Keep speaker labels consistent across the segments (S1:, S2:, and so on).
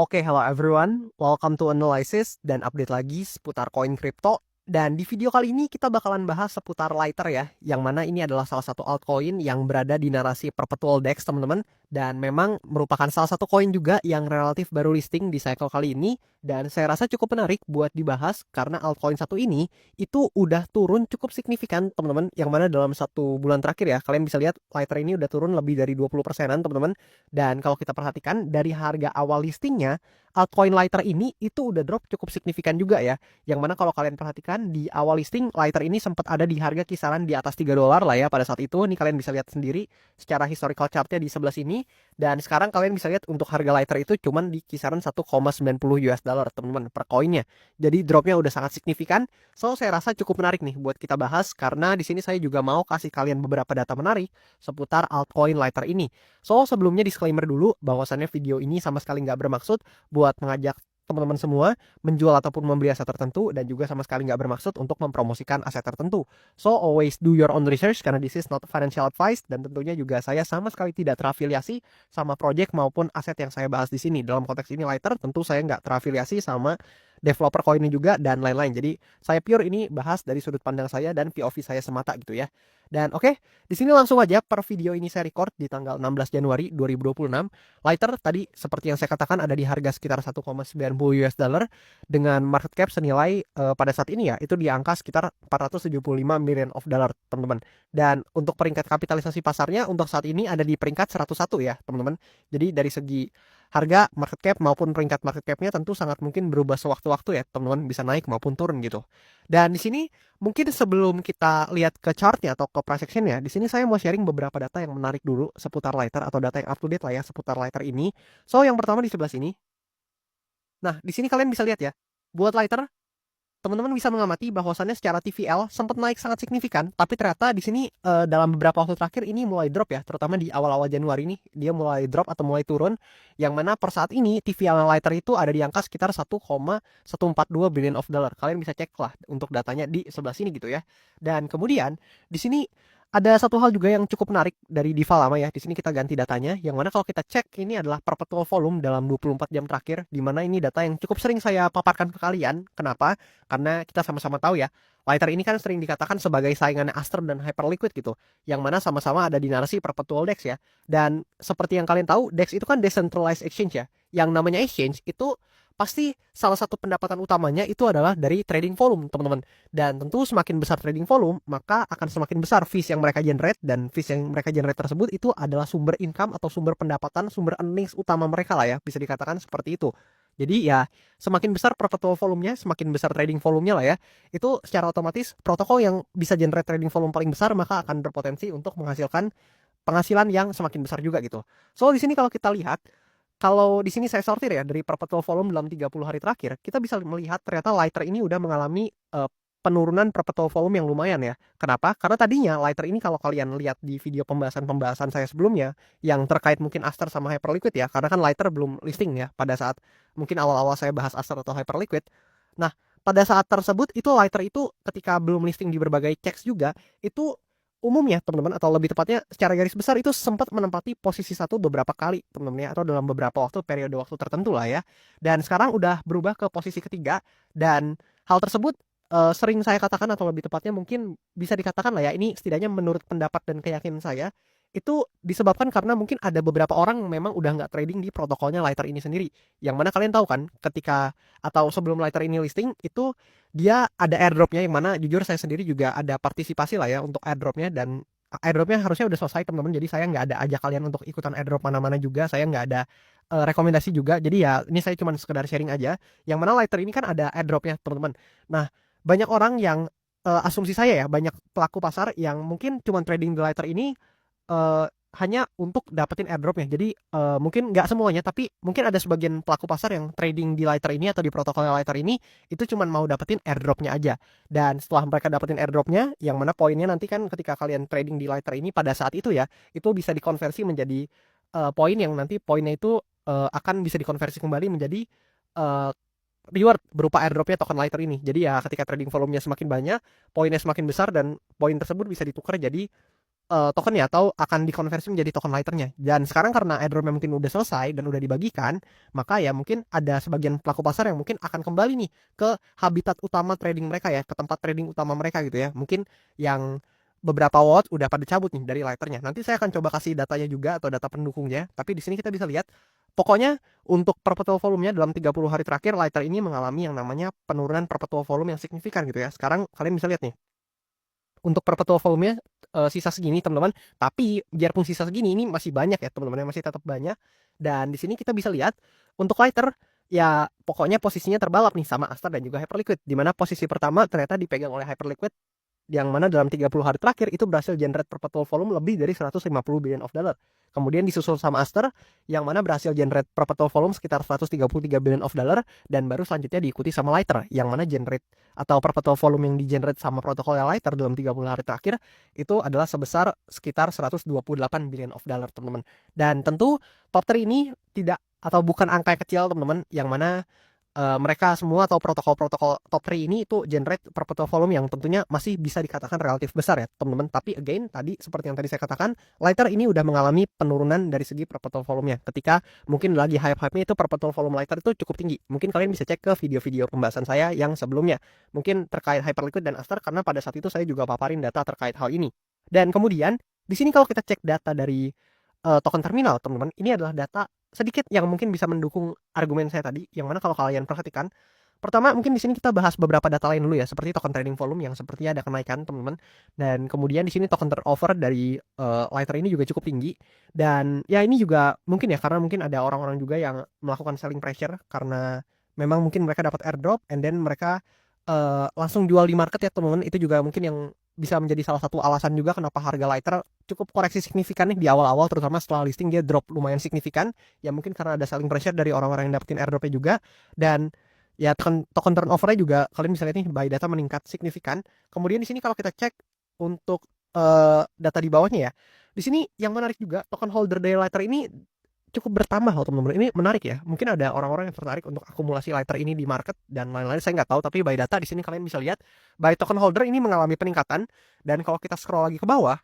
S1: Oke, hello everyone. Welcome to Analysis dan update lagi seputar koin kripto. Dan di video kali ini kita bakalan bahas seputar Lighter ya, yang mana ini adalah salah satu altcoin yang berada di narasi perpetual DEX, teman-teman. Dan memang merupakan salah satu koin juga yang relatif baru listing di cycle kali ini. Dan saya rasa cukup menarik buat dibahas karena altcoin satu ini itu udah turun cukup signifikan, teman-teman. Yang mana dalam 1 bulan terakhir ya, kalian bisa lihat Lighter ini udah turun lebih dari 20%-an, teman-teman. Dan kalau kita perhatikan dari harga awal listingnya, altcoin Lighter ini itu udah drop cukup signifikan juga ya. Yang mana kalau kalian perhatikan di awal listing Lighter ini sempat ada di harga kisaran di atas $3 lah ya pada saat itu. Ini kalian bisa lihat sendiri secara historical chartnya di sebelah sini. Dan sekarang kalian bisa lihat untuk harga Lighter itu cuman di kisaran 1,90 US dollar teman-teman per koinnya. Jadi dropnya udah sangat signifikan. So saya rasa cukup menarik nih buat kita bahas karena di sini saya juga mau kasih kalian beberapa data menarik seputar altcoin Lighter ini. So, sebelumnya disclaimer dulu bahwasannya video ini sama sekali nggak bermaksud buat mengajak teman-teman semua menjual ataupun membeli aset tertentu dan juga sama sekali nggak bermaksud untuk mempromosikan aset tertentu. So, always do your own research karena this is not financial advice dan tentunya juga saya sama sekali tidak terafiliasi sama project maupun aset yang saya bahas di sini. Dalam konteks ini Lighter, tentu saya nggak terafiliasi sama developer koin ini juga dan lain-lain. Jadi, saya pure ini bahas dari sudut pandang saya dan POV saya semata gitu ya. Dan oke, di sini langsung aja per video ini saya record di tanggal 16 Januari 2026. Lighter tadi seperti yang saya katakan ada di harga sekitar 1,90 US dollar dengan market cap senilai pada saat ini ya itu di angka sekitar 475 million of dollar, teman-teman. Dan untuk peringkat kapitalisasi pasarnya untuk saat ini ada di peringkat 101 ya, teman-teman. Jadi dari segi harga market cap maupun peringkat market capnya tentu sangat mungkin berubah sewaktu-waktu ya, teman-teman, bisa naik maupun turun gitu. Dan di sini mungkin sebelum kita lihat ke chartnya atau ke price actionnya, di sini saya mau sharing beberapa data yang menarik dulu seputar Lighter atau data yang up to date lah ya seputar Lighter ini. So yang pertama di sebelah sini. Nah di sini kalian bisa lihat ya, buat Lighter teman-teman bisa mengamati bahwasannya secara TVL sempat naik sangat signifikan, tapi ternyata di sini dalam beberapa waktu terakhir ini mulai drop ya, terutama di awal-awal Januari ini dia mulai drop atau mulai turun, yang mana per saat ini TVL Lighter itu ada di angka sekitar 1,142 billion of dollar. Kalian bisa cek lah untuk datanya di sebelah sini gitu ya. Dan kemudian di sini ada satu hal juga yang cukup menarik dari Diva lama ya. Di sini kita ganti datanya, yang mana kalau kita cek ini adalah perpetual volume dalam 24 jam terakhir, di mana ini data yang cukup sering saya paparkan ke kalian. Kenapa? Karena kita sama-sama tahu ya, Lighter ini kan sering dikatakan sebagai saingannya Aster dan Hyperliquid gitu, yang mana sama-sama ada di narasi perpetual DEX ya. Dan seperti yang kalian tahu, DEX itu kan decentralized exchange ya. Yang namanya exchange itu pasti salah satu pendapatan utamanya itu adalah dari trading volume, teman-teman. Dan tentu semakin besar trading volume, maka akan semakin besar fees yang mereka generate, dan fees yang mereka generate tersebut itu adalah sumber income atau sumber pendapatan, sumber earnings utama mereka lah ya, bisa dikatakan seperti itu. Jadi ya, semakin besar perpetual volume-nya, semakin besar trading volume-nya lah ya. Itu secara otomatis protokol yang bisa generate trading volume paling besar maka akan berpotensi untuk menghasilkan penghasilan yang semakin besar juga gitu. So di sini kalau kita lihat, kalau di sini saya sortir ya dari perpetual volume dalam 30 hari terakhir, kita bisa melihat ternyata Lighter ini udah mengalami penurunan perpetual volume yang lumayan ya. Kenapa? Karena tadinya Lighter ini kalau kalian lihat di video pembahasan-pembahasan saya sebelumnya yang terkait mungkin Aster sama Hyperliquid ya, karena kan Lighter belum listing ya pada saat mungkin awal-awal saya bahas Aster atau Hyperliquid. Nah, pada saat tersebut itu Lighter itu ketika belum listing di berbagai checks juga, itu umumnya teman-teman atau lebih tepatnya secara garis besar itu sempat menempati posisi satu beberapa kali teman-teman ya, atau dalam beberapa waktu periode waktu tertentu lah ya. Dan sekarang udah berubah ke posisi ketiga, dan hal tersebut sering saya katakan atau lebih tepatnya mungkin bisa dikatakan lah ya, ini setidaknya menurut pendapat dan keyakinan saya itu disebabkan karena mungkin ada beberapa orang memang udah nggak trading di protokolnya Lighter ini sendiri, yang mana kalian tahu kan ketika atau sebelum Lighter ini listing itu dia ada airdropnya, yang mana jujur saya sendiri juga ada partisipasi lah ya untuk airdropnya, dan airdropnya harusnya udah selesai teman-teman, jadi saya nggak ada ajak kalian untuk ikutan airdrop mana-mana juga, saya nggak ada rekomendasi juga, jadi ya ini saya cuma sekedar sharing aja, yang mana Lighter ini kan ada airdropnya teman-teman. Nah, banyak orang yang asumsi saya ya, banyak pelaku pasar yang mungkin cuma trading di Lighter ini eh, hanya untuk dapetin airdropnya. Jadi mungkin nggak semuanya, tapi mungkin ada sebagian pelaku pasar yang trading di Lighter ini atau di protokol Lighter ini itu cuma mau dapetin airdropnya aja. Dan setelah mereka dapetin airdropnya, yang mana poinnya nanti kan ketika kalian trading di Lighter ini pada saat itu ya, itu bisa dikonversi menjadi poin yang nanti poinnya itu akan bisa dikonversi kembali menjadi eh, reward berupa airdropnya token Lighter ini. Jadi ya ketika trading volumenya semakin banyak, poinnya semakin besar dan poin tersebut bisa ditukar jadi tokennya atau akan dikonversi menjadi token Lighter-nya. Dan sekarang karena airdrop-nya mungkin udah selesai dan udah dibagikan, maka ya mungkin ada sebagian pelaku pasar yang mungkin akan kembali nih ke habitat utama trading mereka ya, ke tempat trading utama mereka gitu ya. Mungkin yang beberapa wallet udah pada cabut nih dari Lighter-nya. Nanti saya akan coba kasih datanya juga atau data pendukungnya, tapi di sini kita bisa lihat pokoknya untuk perpetual volume-nya dalam 30 hari terakhir Lighter ini mengalami yang namanya penurunan perpetual volume yang signifikan gitu ya. Sekarang kalian bisa lihat nih untuk perpetual volume-nya sisa segini teman-teman, tapi biarpun sisa segini ini masih banyak ya teman-teman, masih tetap banyak. Dan di sini kita bisa lihat untuk Lighter ya pokoknya posisinya terbalap nih sama Aster dan juga Hyperliquid, di mana posisi pertama ternyata dipegang oleh Hyperliquid yang mana dalam 30 hari terakhir itu berhasil generate perpetual volume lebih dari 150 billion of dollar. Kemudian disusul sama Aster yang mana berhasil generate perpetual volume sekitar 133 billion of dollar, dan baru selanjutnya diikuti sama Lighter yang mana generate atau perpetual volume yang di-generate sama protokol Lighter dalam 30 hari terakhir itu adalah sebesar sekitar 128 billion of dollar teman-teman. Dan tentu top 3 ini tidak atau bukan angka yang kecil teman-teman, yang mana mereka semua atau protokol-protokol top 3 ini itu generate perpetual volume yang tentunya masih bisa dikatakan relatif besar ya teman-teman. Tapi again tadi seperti yang tadi saya katakan, Lighter ini udah mengalami penurunan dari segi perpetual volume-nya. Ketika mungkin lagi hype-hype-nya itu perpetual volume Lighter itu cukup tinggi. Mungkin kalian bisa cek ke video-video pembahasan saya yang sebelumnya. Mungkin terkait Hyperliquid dan Aster, karena pada saat itu saya juga paparin data terkait hal ini. Dan kemudian di sini kalau kita cek data dari token terminal teman-teman, ini adalah data sedikit yang mungkin bisa mendukung argumen saya tadi, yang mana kalau kalian perhatikan, pertama mungkin di sini kita bahas beberapa data lain dulu ya, seperti token trading volume yang sepertinya ada kenaikan teman-teman, dan kemudian di sini token turnover dari Lighter ini juga cukup tinggi, dan ya ini juga mungkin ya karena mungkin ada orang-orang juga yang melakukan selling pressure karena memang mungkin mereka dapat airdrop and then mereka langsung jual di market ya teman-teman. Itu juga mungkin yang bisa menjadi salah satu alasan juga kenapa harga Lighter cukup koreksi signifikan nih di awal-awal, terutama setelah listing dia drop lumayan signifikan. Ya mungkin karena ada selling pressure dari orang-orang yang dapetin airdropnya juga, dan ya token turnover-nya juga kalian bisa lihat nih buy data meningkat signifikan. Kemudian di sini kalau kita cek untuk data di bawahnya ya, di sini yang menarik juga token holder dari Lighter ini cukup bertambah loh teman-teman. Ini menarik ya. Mungkin ada orang-orang yang tertarik untuk akumulasi Lighter ini di market dan lain-lain. Saya nggak tahu, tapi by data di sini kalian bisa lihat by token holder ini mengalami peningkatan. Dan kalau kita scroll lagi ke bawah,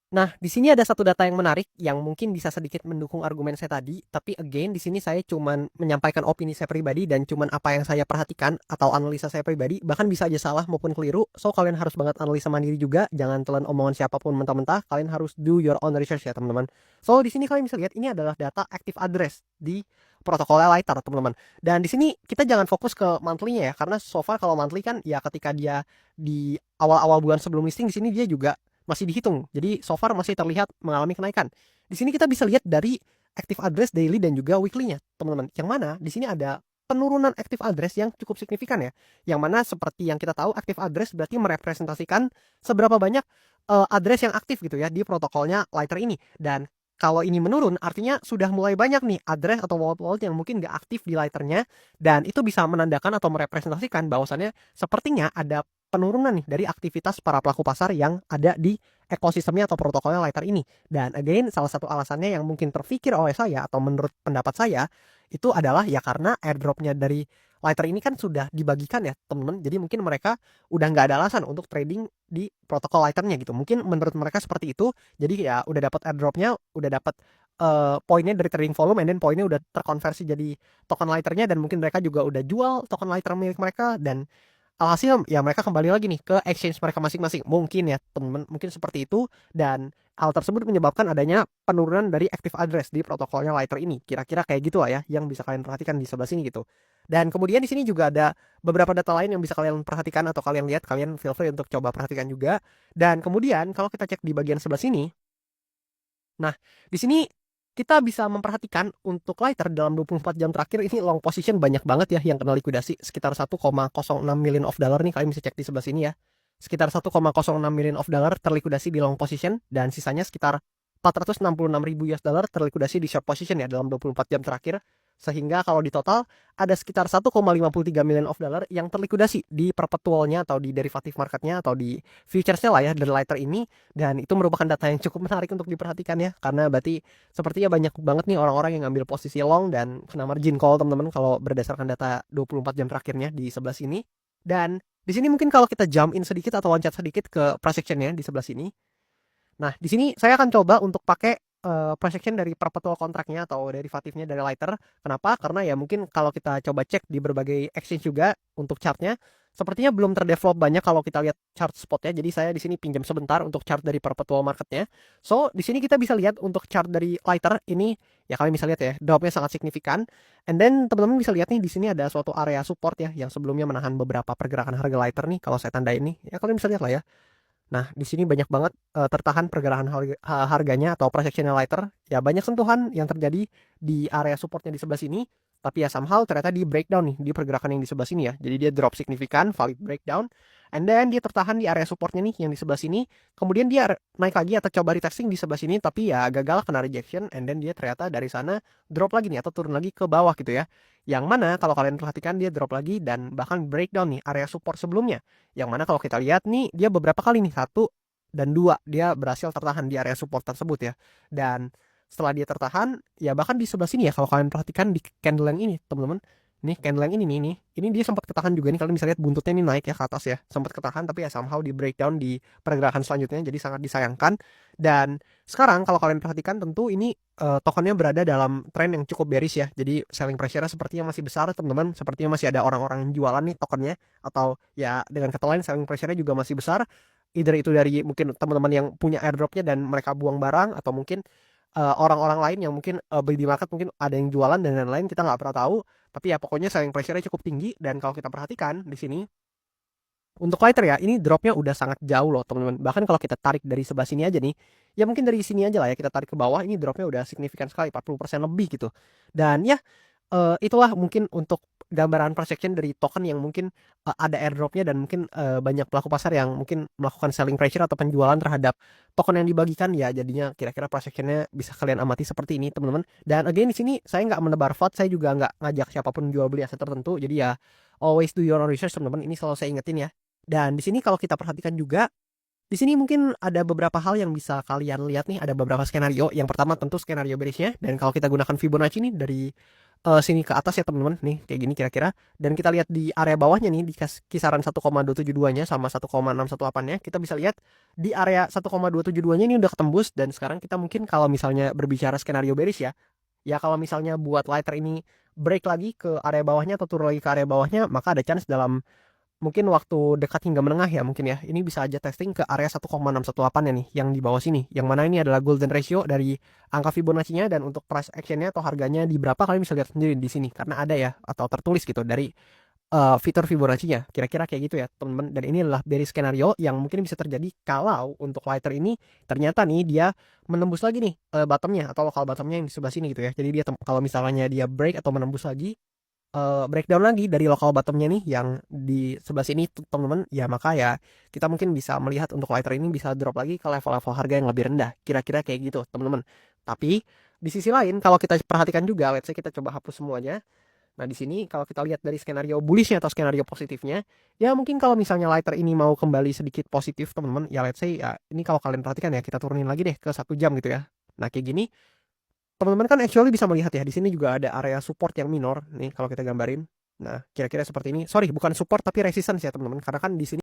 S1: nah, di sini ada satu data yang menarik yang mungkin bisa sedikit mendukung argumen saya tadi, tapi again di sini saya cuman menyampaikan opini saya pribadi dan cuman apa yang saya perhatikan atau analisa saya pribadi, bahkan bisa aja salah maupun keliru. So kalian harus banget analisa mandiri juga, jangan telan omongan siapapun mentah-mentah, kalian harus do your own research ya teman-teman. So di sini kalian bisa lihat ini adalah data active address di protokolnya Lighter teman-teman. Dan di sini kita jangan fokus ke monthly-nya ya, karena so far kalau monthly kan ya ketika dia di awal-awal bulan sebelum listing, di sini dia juga masih dihitung. Jadi so far masih terlihat mengalami kenaikan. Di sini kita bisa lihat dari active address daily dan juga weekly-nya, teman-teman. Yang mana di sini ada penurunan active address yang cukup signifikan ya. Yang mana seperti yang kita tahu active address berarti merepresentasikan seberapa banyak address yang aktif gitu ya di protokolnya Lighter ini. Dan kalau ini menurun artinya sudah mulai banyak nih address atau wallet-wallet yang mungkin nggak aktif di Lighter-nya, dan itu bisa menandakan atau merepresentasikan bahwasannya sepertinya ada penurunan nih dari aktivitas para pelaku pasar yang ada di ekosistemnya atau protokolnya Lighter ini. Dan again, salah satu alasannya yang mungkin terpikir oleh saya atau menurut pendapat saya itu adalah ya karena airdropnya dari Lighter ini kan sudah dibagikan ya teman-teman. Jadi mungkin mereka udah nggak ada alasan untuk trading di protokol Lighter-nya gitu. Mungkin menurut mereka seperti itu. Jadi ya udah dapat airdropnya, udah dapat poinnya dari trading volume, and then poinnya udah terkonversi jadi token Lighter-nya, dan mungkin mereka juga udah jual token Lighter milik mereka, dan alhasil ya mereka kembali lagi nih ke exchange mereka masing-masing. Mungkin ya teman-teman, mungkin seperti itu, dan hal tersebut menyebabkan adanya penurunan dari active address di protokolnya Lighter ini. Kira-kira kayak gitu lah ya yang bisa kalian perhatikan di sebelah sini gitu. Dan kemudian di sini juga ada beberapa data lain yang bisa kalian perhatikan atau kalian lihat, kalian feel free untuk coba perhatikan juga. Dan kemudian kalau kita cek di bagian sebelah sini, nah di sini kita bisa memperhatikan untuk Lighter dalam 24 jam terakhir ini long position banyak banget ya yang kena likuidasi, sekitar 1,06 million of dollar nih, kalian bisa cek di sebelah sini ya. Sekitar 1,06 million of dollar terlikuidasi di long position, dan sisanya sekitar 466.000 US dollar terlikuidasi di short position ya dalam 24 jam terakhir. Sehingga kalau di total ada sekitar 1,53 million of dollar yang terlikuidasi di perpetualnya atau di derivatif marketnya atau di futuresnya lah ya dari Lighter ini. Dan itu merupakan data yang cukup menarik untuk diperhatikan ya, karena berarti sepertinya banyak banget nih orang-orang yang ngambil posisi long dan kena margin call teman-teman kalau berdasarkan data 24 jam terakhirnya di sebelah sini. Dan di sini mungkin kalau kita jump in sedikit atau loncat sedikit ke price actionnya di sebelah sini. Nah, di sini saya akan coba untuk pakai price action dari perpetual kontraknya atau derivatifnya dari Lighter. Kenapa? Karena ya mungkin kalau kita coba cek di berbagai exchange juga untuk chartnya, sepertinya belum terdevelop banyak kalau kita lihat chart spotnya. Jadi saya di sini pinjam sebentar untuk chart dari perpetual marketnya. So di sini kita bisa lihat untuk chart dari Lighter ini, ya kalian bisa lihat ya, dropnya sangat signifikan. And then teman-teman bisa lihat nih di sini ada suatu area support ya yang sebelumnya menahan beberapa pergerakan harga Lighter nih. Kalau saya tandain nih, ya kalian bisa lihat lah ya. Nah, di sini banyak banget tertahan pergerakan harganya atau price action lighter. Ya banyak sentuhan yang terjadi di area supportnya di sebelah sini. Tapi ya somehow ternyata di breakdown nih di pergerakan yang di sebelah sini ya. Jadi dia drop signifikan, valid breakdown. And then dia tertahan di area supportnya nih yang di sebelah sini. Kemudian dia naik lagi atau coba retesting di sebelah sini. Tapi ya gagal kena rejection. And then dia ternyata dari sana drop lagi nih atau turun lagi ke bawah gitu ya. Yang mana kalau kalian perhatikan dia drop lagi dan bahkan breakdown nih area support sebelumnya. Yang mana kalau kita lihat nih dia beberapa kali nih 1 dan 2 dia berhasil tertahan di area support tersebut ya. Dan setelah dia tertahan ya bahkan di sebelah sini ya kalau kalian perhatikan di candle yang ini teman-teman. Nih candle yang ini nih, ini dia sempat ketahan juga nih, kalian bisa lihat buntutnya ini naik ya ke atas ya. Sempat ketahan tapi ya somehow di breakdown di pergerakan selanjutnya jadi sangat disayangkan. Dan sekarang kalau kalian perhatikan tentu ini tokennya berada dalam tren yang cukup bearish ya. Jadi selling pressure sepertinya masih besar teman-teman. Sepertinya masih ada orang-orang yang jualan nih tokennya. Atau ya dengan kata lain selling pressure-nya juga masih besar. Either itu dari mungkin teman-teman yang punya airdropnya dan mereka buang barang. Atau mungkin orang-orang lain yang mungkin beli di market mungkin ada yang jualan dan lain-lain. Kita nggak pernah tahu. Tapi ya pokoknya selling pressure-nya cukup tinggi. Dan kalau kita perhatikan di sini untuk lighter ya, ini dropnya udah sangat jauh loh teman-teman. Bahkan kalau kita tarik dari sebelah sini aja nih, ya mungkin dari sini aja lah ya kita tarik ke bawah, ini dropnya udah signifikan sekali, 40% lebih gitu. Dan ya itulah mungkin untuk gambaran perception dari token yang mungkin ada airdropnya dan mungkin banyak pelaku pasar yang mungkin melakukan selling pressure atau penjualan terhadap token yang dibagikan ya jadinya kira-kira perceptionnya bisa kalian amati seperti ini teman-teman. Dan again di sini saya nggak menebar vote, saya juga nggak ngajak siapapun jual beli aset tertentu. Jadi ya always do your own research teman-teman. Ini selalu saya ingetin ya. Dan di sini kalau kita perhatikan juga di sini mungkin ada beberapa hal yang bisa kalian lihat nih, ada beberapa skenario. Yang pertama tentu skenario bearishnya dan kalau kita gunakan Fibonacci nih dari sini ke atas ya teman-teman nih kayak gini kira-kira dan kita lihat di area bawahnya nih di kisaran 1,272-nya sama 1,618-nya kita bisa lihat di area 1,272-nya ini udah ketembus dan sekarang kita mungkin kalau misalnya berbicara skenario bearish ya kalau misalnya buat lighter ini break lagi ke area bawahnya atau turun lagi ke area bawahnya maka ada chance dalam mungkin waktu dekat hingga menengah ya mungkin ya. Ini bisa aja testing ke area 1,618 ya nih yang di bawah sini. Yang mana ini adalah golden ratio dari angka Fibonacci-nya dan untuk price action-nya atau harganya di berapa kalian bisa lihat sendiri di sini karena ada ya atau tertulis gitu dari fitur Fibonacci-nya. Kira-kira kayak gitu ya, teman-teman. Dan ini adalah dari skenario yang mungkin bisa terjadi kalau untuk lighter ini ternyata nih dia menembus lagi nih bottomnya atau lokal bottomnya yang di sebelah sini gitu ya. Jadi dia kalau misalnya dia break atau menembus lagi breakdown lagi dari lokal bottomnya nih yang di sebelah sini teman-teman ya maka ya kita mungkin bisa melihat untuk lighter ini bisa drop lagi ke level-level harga yang lebih rendah kira-kira kayak gitu teman-teman. Tapi di sisi lain kalau kita perhatikan juga let's say kita coba hapus semuanya. Nah di sini kalau kita lihat dari skenario bullishnya atau skenario positifnya ya mungkin kalau misalnya lighter ini mau kembali sedikit positif teman-teman ya let's say ya ini kalau kalian perhatikan ya kita turunin lagi deh ke 1 jam gitu ya. Nah kayak gini teman-teman kan actually bisa melihat ya di sini juga ada area support yang minor nih kalau kita gambarin. Nah, kira-kira seperti ini. Sorry, bukan support tapi resistance ya teman-teman. Karena kan di sini